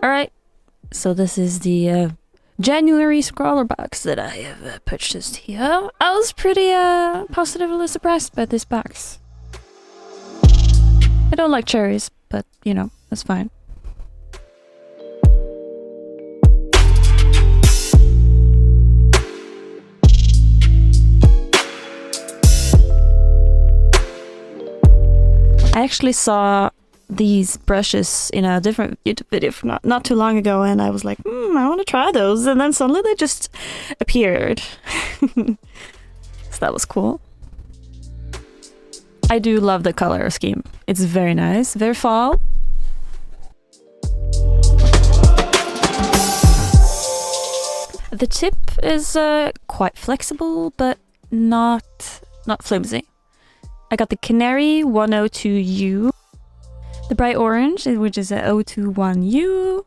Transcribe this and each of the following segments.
Alright, so this is the January Scrawlr box that I have purchased here. I was pretty positively surprised by this box. I don't like cherries, but you know, that's fine. I actually saw these brushes in a different YouTube video from not too long ago, and I was like, I want to try those, and then suddenly they just appeared. So that was cool. I do love the color scheme. It's very nice, very fall. The tip is quite flexible, but not flimsy. I got the Canary 102U, the bright orange, which is a 021U,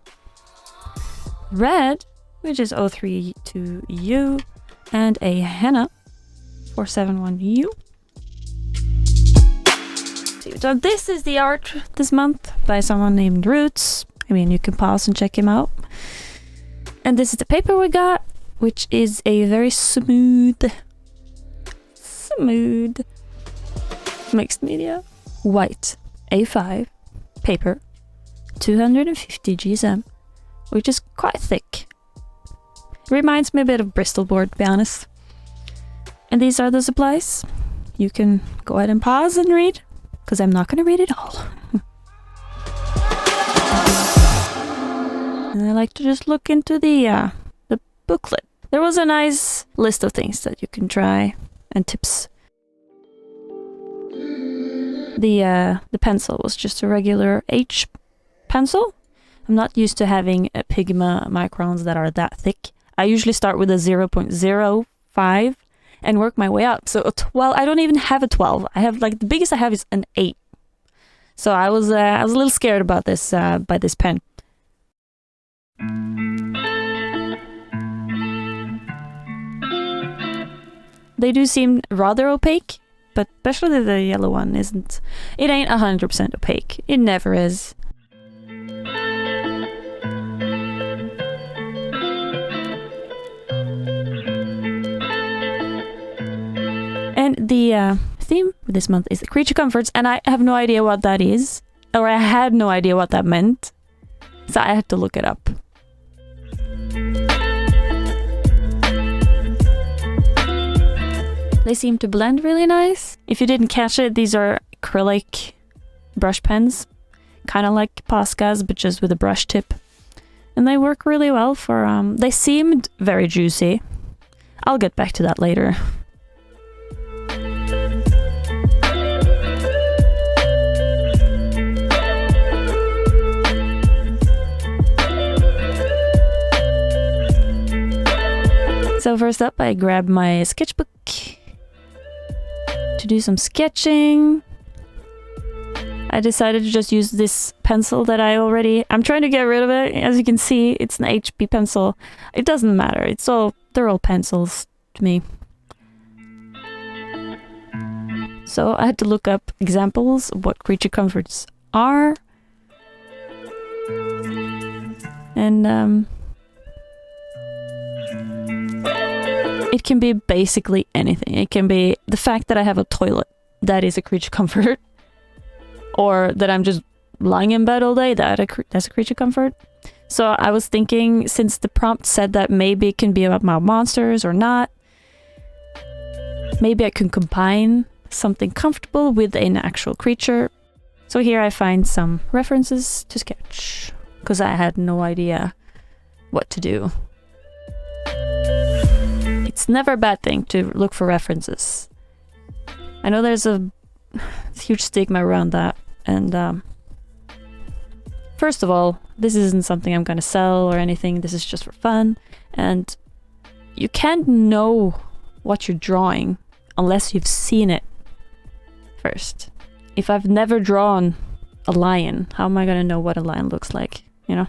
red, which is 032U, and a henna 471U. So this is the art this month by someone named Roots. I mean, you can pause and check him out. And this is the paper we got, which is a very smooth mixed media white A5 paper, 250 GSM, which is quite thick. Reminds me a bit of Bristol board, to be honest. And these are the supplies. You can go ahead and pause and read, because I'm not going to read it all. And I like to just look into the booklet. There was a nice list of things that you can try and tips. The pencil was just a regular H pencil. I'm not used to having Pigma microns that are that thick. I usually start with a 0.05 and work my way up. So a 12, I don't even have a 12. I have, like, the biggest I have is an 8. So I was a little scared about this by this pen. They do seem rather opaque, but especially the yellow one isn't. It ain't 100% opaque. It never is. And the theme this month is the creature comforts, and I have no idea what that is, or I had no idea what that meant, so I had to look it up. They seem to blend really nice. If you didn't catch it, these are acrylic brush pens, kind of like Posca's, but just with a brush tip. And they work really well for, they seemed very juicy. I'll get back to that later. So first up, I grabbed my sketchbook to do some sketching. I decided to just use this pencil that I'm trying to get rid of it. As you can see, it's an HB pencil. It doesn't matter. They're all pencils to me. So I had to look up examples of what creature comforts are. And it can be basically anything. It can be the fact that I have a toilet. That is a creature comfort. Or that I'm just lying in bed all day. That's a creature comfort. So I was thinking, since the prompt said that maybe it can be about monsters or not, maybe I can combine something comfortable with an actual creature. So here I find some references to sketch, because I had no idea what to do. It's never a bad thing to look for references. I know there's a huge stigma around that, and first of all, this isn't something I'm gonna sell or anything. This is just for fun, and you can't know what you're drawing unless you've seen it first. If I've never drawn a lion, how am I gonna know what a lion looks like, you know?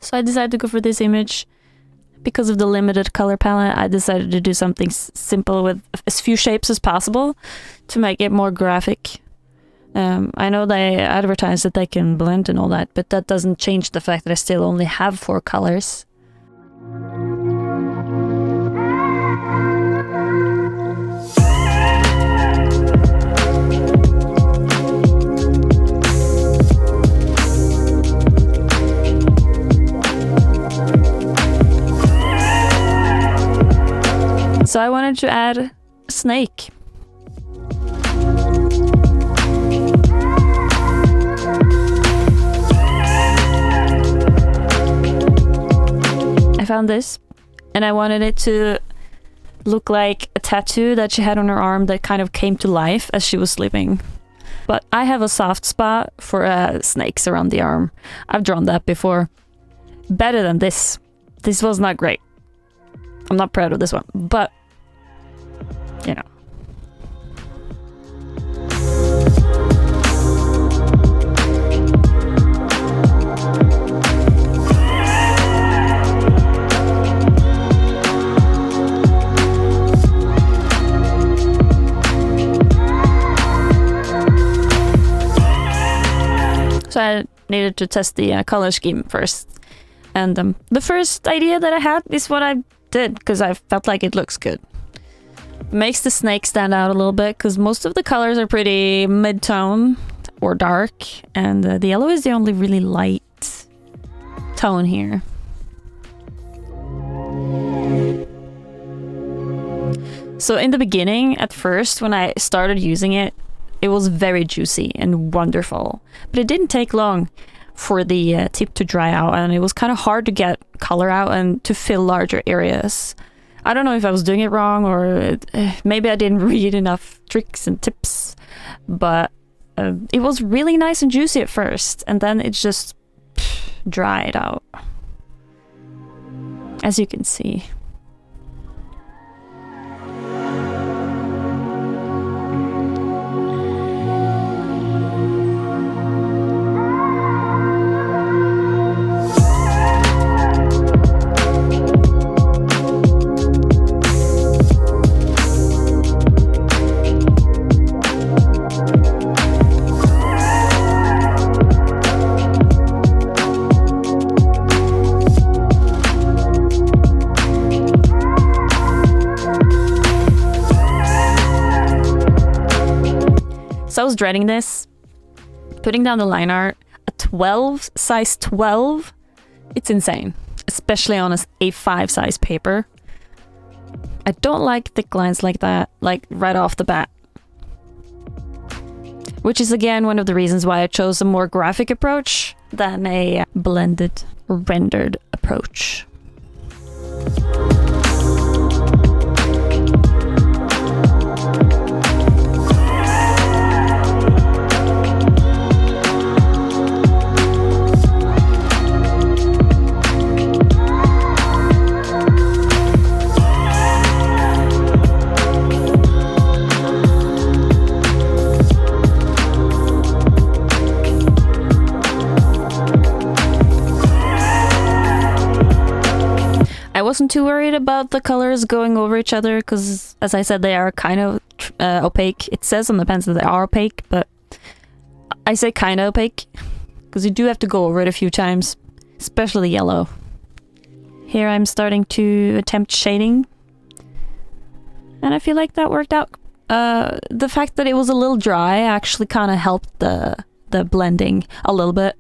So I decided to go for this image. Because of the limited color palette, I decided to do something simple with as few shapes as possible to make it more graphic. I know they advertise that they can blend and all that, but that doesn't change the fact that I still only have 4 colors. So I wanted to add a snake. I found this and I wanted it to look like a tattoo that she had on her arm that kind of came to life as she was sleeping. But I have a soft spot for snakes around the arm. I've drawn that before. Better than this. This was not great. I'm not proud of this one, but you know. So I needed to test the color scheme first. And the first idea that I had is what I did because I felt like it looks good. Makes the snake stand out a little bit because most of the colors are pretty mid-tone or dark, and the yellow is the only really light tone here. So in the beginning, at first, when I started using it, it was very juicy and wonderful, but it didn't take long for the tip to dry out, and it was kind of hard to get color out and to fill larger areas. I don't know if I was doing it wrong or maybe I didn't read enough tricks and tips, but it was really nice and juicy at first, and then it just dried out, as you can see. So I was dreading this. Putting down the line art, size 12, it's insane. Especially on a A5 size paper. I don't like thick lines like that, like right off the bat. Which is again one of the reasons why I chose a more graphic approach than a blended, rendered approach. I wasn't too worried about the colors going over each other because, as I said, they are kind of opaque. It says on the pens that they are opaque, but I say kind of opaque because you do have to go over it a few times, especially yellow. Here I'm starting to attempt shading, and I feel like that worked out. The fact that it was a little dry actually kind of helped the blending a little bit.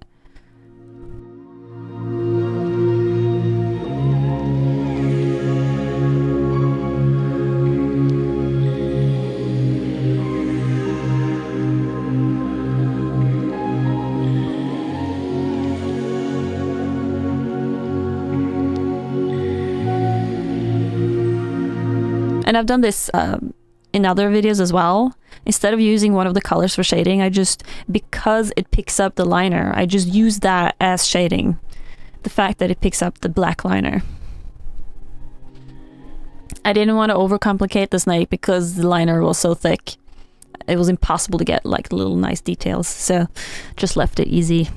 And I've done this in other videos as well. Instead of using one of the colors for shading, because it picks up the liner, I just use that as shading. The fact that it picks up the black liner. I didn't want to overcomplicate the snake because the liner was so thick. It was impossible to get like little nice details, so just left it easy.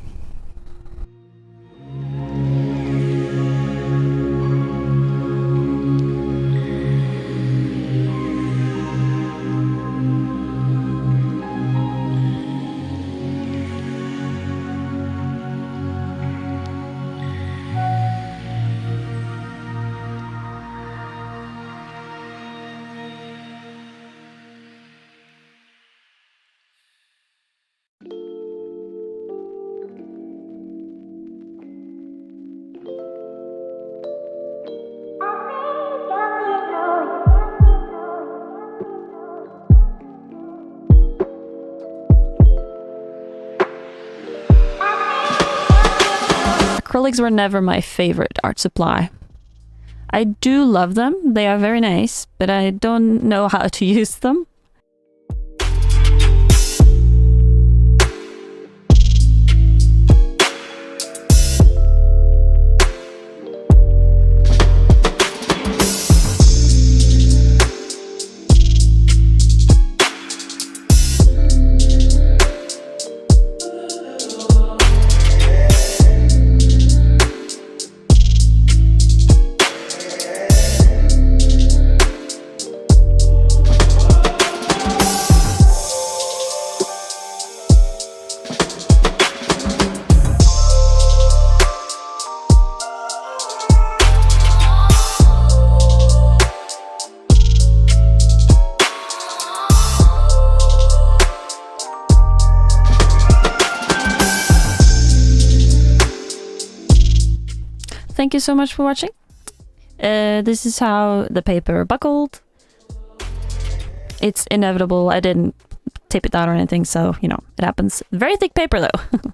acrylics were never my favorite art supply. I do love them, they are very nice, but I don't know how to use them. Thank you so much for watching. This is how the paper buckled. It's inevitable. I didn't tape it down or anything, so, you know, it happens. Very thick paper though.